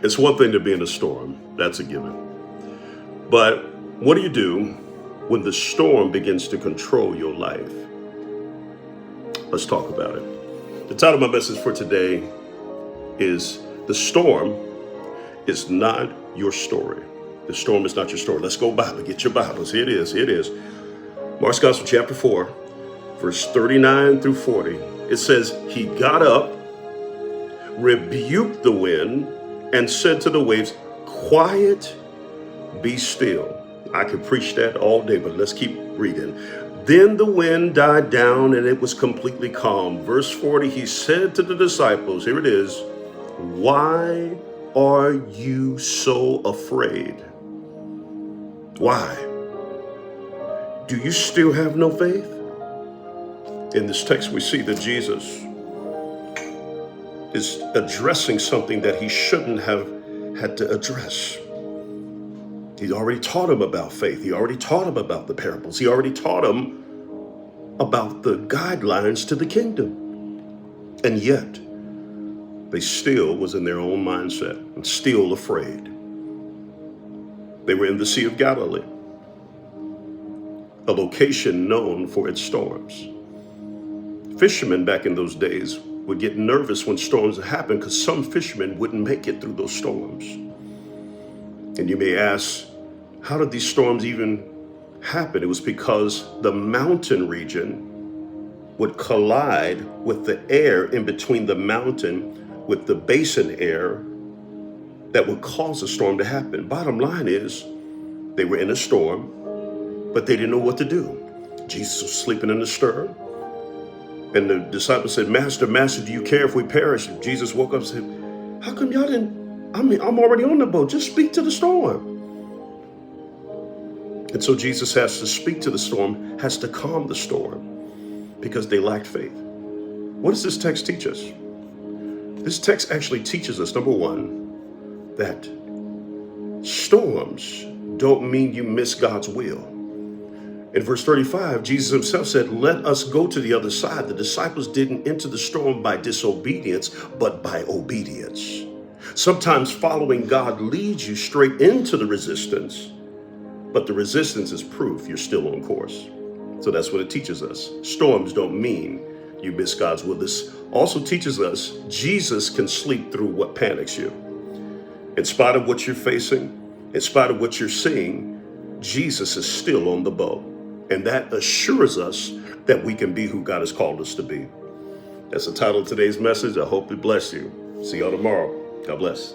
It's one thing to be in a storm. That's a given. But what do you do when the storm begins to control your life? Let's talk about it. The title of my message for today is The Storm is Not Your Story. The storm is not your story. Let's go Bible. Get your Bibles. Here it is. Here it is. Mark's Gospel chapter 4, verse 39 through 40. It says, he got up, rebuked the wind, and said to the waves, quiet, be still. I could preach that all day, but let's keep reading. Then the wind died down and it was completely calm. Verse 40, he said to the disciples, here it is, why are you so afraid? Why? Do you still have no faith? In this text, we see that Jesus is addressing something that he shouldn't have had to address. He already taught him about faith. He already taught him about the parables. He already taught him about the guidelines to the kingdom. And yet, they still was in their own mindset and still afraid. They were in the Sea of Galilee, a location known for its storms. Fishermen back in those days would get nervous when storms happened because some fishermen wouldn't make it through those storms. And you may ask, how did these storms even happen? It was because the mountain region would collide with the air in between the mountain with the basin air that would cause a storm to happen. Bottom line is, they were in a storm, but they didn't know what to do. Jesus was sleeping in the stern. And the disciples said, Master, do you care if we perish? And Jesus woke up and said, how come y'all didn't, I'm already on the boat. Just speak to the storm. And so Jesus has to speak to the storm, has to calm the storm because they lacked faith. What does this text teach us? This text actually teaches us, number one, that storms don't mean you miss God's will. In verse 35, Jesus himself said, let us go to the other side. The disciples didn't enter the storm by disobedience, but by obedience. Sometimes following God leads you straight into the resistance, but the resistance is proof you're still on course. So that's what it teaches us. Storms don't mean you miss God's will. This also teaches us Jesus can sleep through what panics you. In spite of what you're facing, in spite of what you're seeing, Jesus is still on the boat. And that assures us that we can be who God has called us to be. That's the title of today's message. I hope it bless you. See y'all tomorrow. God bless.